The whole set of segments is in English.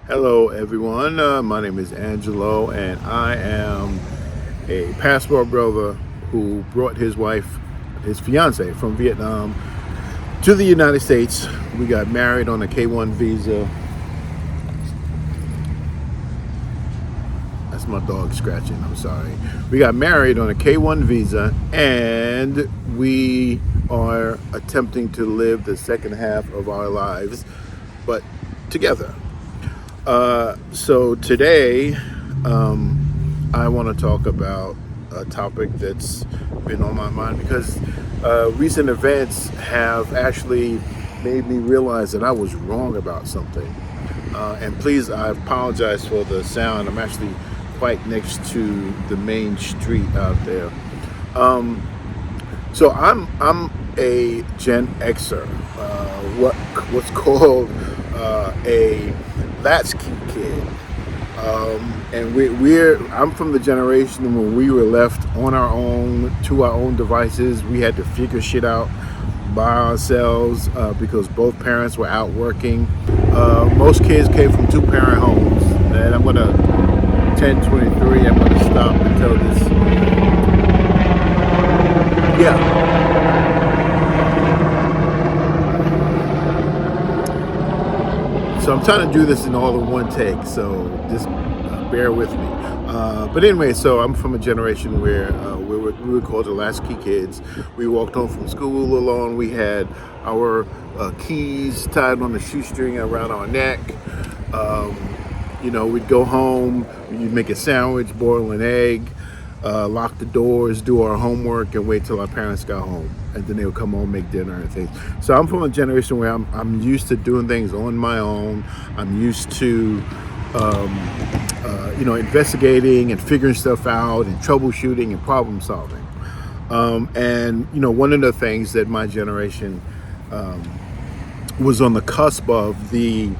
Hello, everyone. My name is Angelo, and I am a passport brother who brought his wife, his fiance, from Vietnam to the United States. We got married on a K1 visa. That's my dog scratching. I'm sorry. We got married on a K1 visa, and we are attempting to live the second half of our lives, but together. So today, I want to talk about a topic that's been on my mind because recent events have actually made me realize that I was wrong about something. And please, I apologize for the sound. I'm actually quite next to the main street out there. So I'm a Gen Xer, what's called a latchkey kid, and I'm from the generation when we were left on our own to our own devices. We had to figure shit out by ourselves because both parents were out working. Most kids came from two-parent homes, and I'm gonna 10:23. I'm gonna stop and tell this. Yeah. So I'm trying to do this in all in one take, so just bear with me. But anyway, so I'm from a generation where we were called the latchkey kids. We walked home from school alone. We had our keys tied on a shoestring around our neck. We'd go home, you'd make a sandwich, boil an egg, lock the doors, do our homework, and wait till our parents got home, and then they would come home, make dinner and things. So I'm from a generation where I'm used to doing things on my own. I'm used to investigating and figuring stuff out and troubleshooting and problem solving. One of the things that my generation was on the cusp of the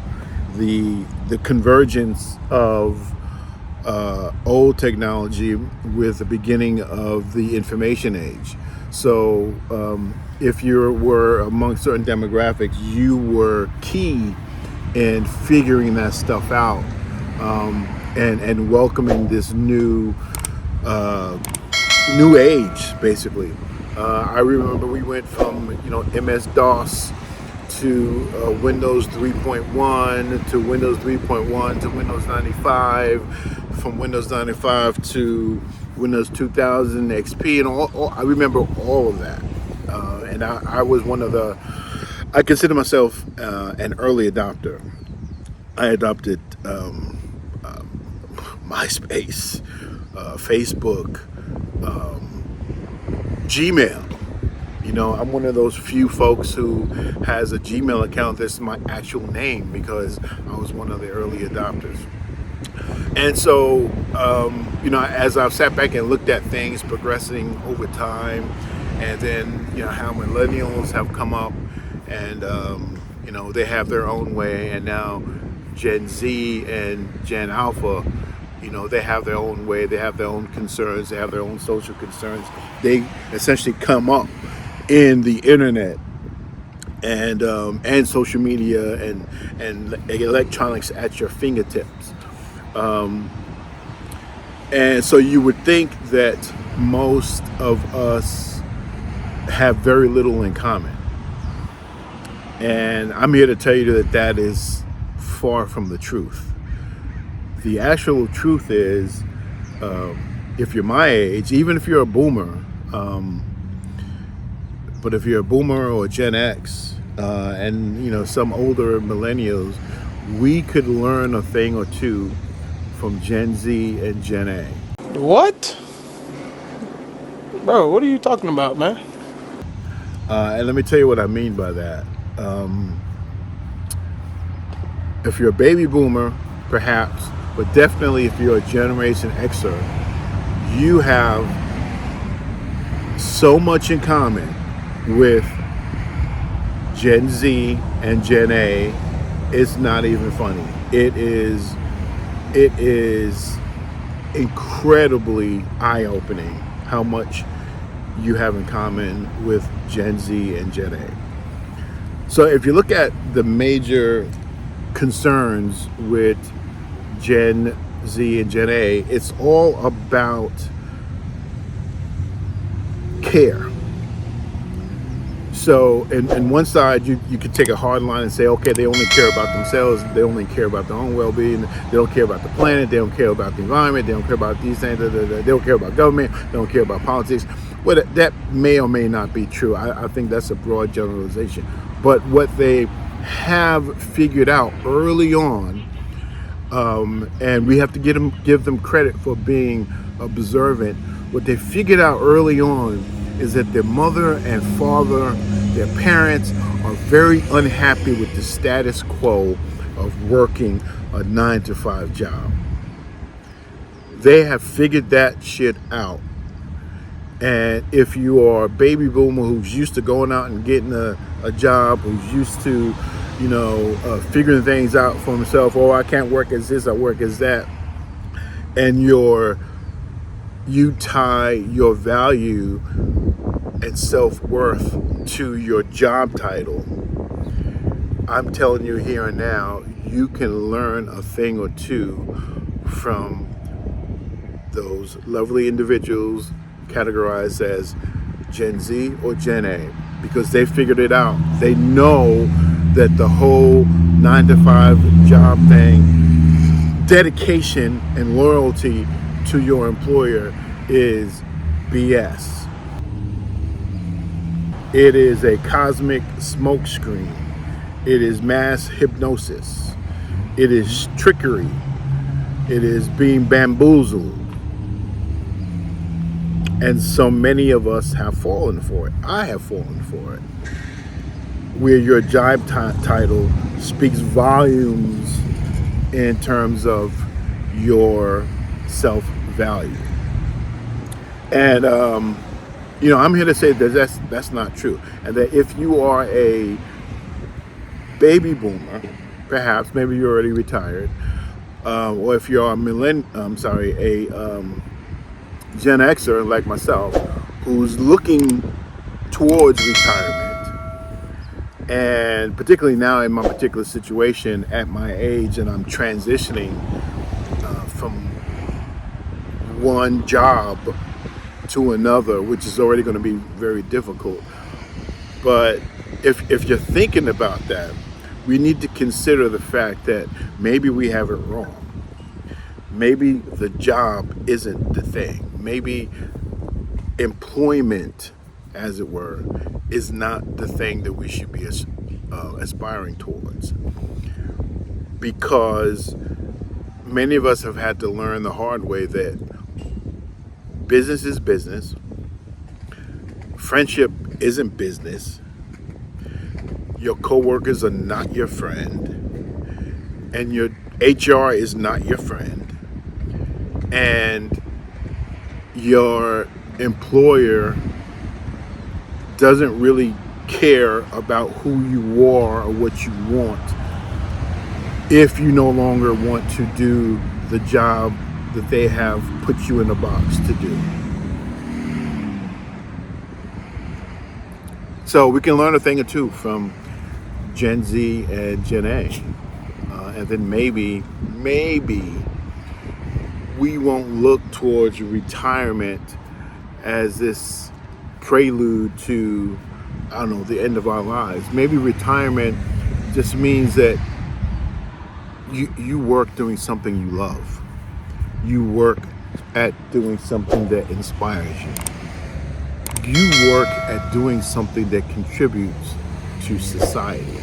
convergence of old technology with the beginning of the information age. So if you were among certain demographics, you were key in figuring that stuff out and welcoming this new age, basically. I remember we went from MS-DOS to Windows 3.1 to Windows 3.1 to Windows 95, from Windows 95 to Windows 2000 XP, and all I remember all of that. And I was I consider myself an early adopter. I adopted MySpace, Facebook, Gmail. I'm one of those few folks who has a Gmail account that's my actual name because I was one of the early adopters. And so, as I've sat back and looked at things progressing over time, and then, how millennials have come up and, they have their own way, and now Gen Z and Gen Alpha, they have their own way, they have their own concerns, they have their own social concerns. They essentially come up in the internet and social media and electronics at your fingertips. And so you would think that most of us have very little in common. And I'm here to tell you that is far from the truth. The actual truth is, if you're my age, even if you're a boomer, but if you're a boomer or a Gen X, and some older millennials, we could learn a thing or two from Gen Z and Gen A. What? Bro, what are you talking about, man? And let me tell you what I mean by that. If you're a baby boomer, perhaps, but definitely if you're a Generation Xer, you have so much in common with Gen Z and Gen A, it's not even funny. It is incredibly eye-opening how much you have in common with Gen Z and Gen A. So if you look at the major concerns with Gen Z and Gen A. It's all about care. So, in one side, you could take a hard line and say, okay, they only care about themselves. They only care about their own well-being. They don't care about the planet. They don't care about the environment. They don't care about these things. They don't care about government. They don't care about politics. Well, that may or may not be true. I think that's a broad generalization. But what they have figured out early on, and we have to give them credit for being observant. What they figured out early on is that their mother and father, their parents, are very unhappy with the status quo of working a 9-to-5 job. They have figured that shit out. And if you are a baby boomer who's used to going out and getting a job, who's used to, figuring things out for himself, oh, I can't work as this, I work as that, and you tie your value and self-worth to your job title, I'm telling you here and now, you can learn a thing or two from those lovely individuals categorized as Gen Z or Gen A, because they figured it out. They know that the whole 9-to-5 job thing, dedication and loyalty to your employer, is BS. It is a cosmic smokescreen. It is mass hypnosis. It is trickery. It is being bamboozled. And so many of us have fallen for it. I have fallen for it. Where your job title speaks volumes in terms of your self-value. And, I'm here to say that that's not true. And that if you are a baby boomer, perhaps, maybe you're already retired, or if you're a Gen Xer like myself, who's looking towards retirement, and particularly now in my particular situation at my age, and I'm transitioning from one job to another, which is already going to be very difficult. But if you're thinking about that, we need to consider the fact that maybe we have it wrong. Maybe the job isn't the thing. Maybe employment, as it were, is not the thing that we should be aspiring towards. Because many of us have had to learn the hard way that business is business. Friendship isn't business. Your coworkers are not your friend. And your HR is not your friend. And your employer doesn't really care about who you are or what you want if you no longer want to do the job that they have put you in a box to do. So we can learn a thing or two from Gen Z and Gen A. And then maybe we won't look towards retirement as this prelude to, the end of our lives. Maybe retirement just means that you work doing something you love. You work at doing something that inspires you. You work at doing something that contributes to society.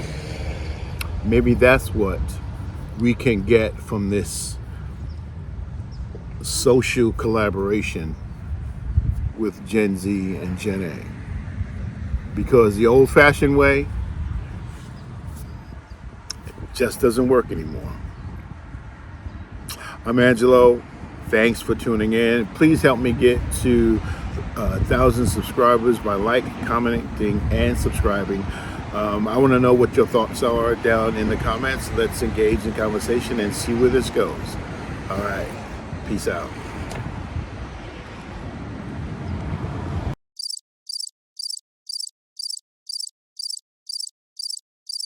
Maybe that's what we can get from this social collaboration with Gen Z and Gen A. Because the old-fashioned way just doesn't work anymore. I'm Angelo. Thanks for tuning in. Please help me get to 1,000 subscribers by commenting, and subscribing. I want to know what your thoughts are down in the comments. Let's engage in conversation and see where this goes. All right. Peace out.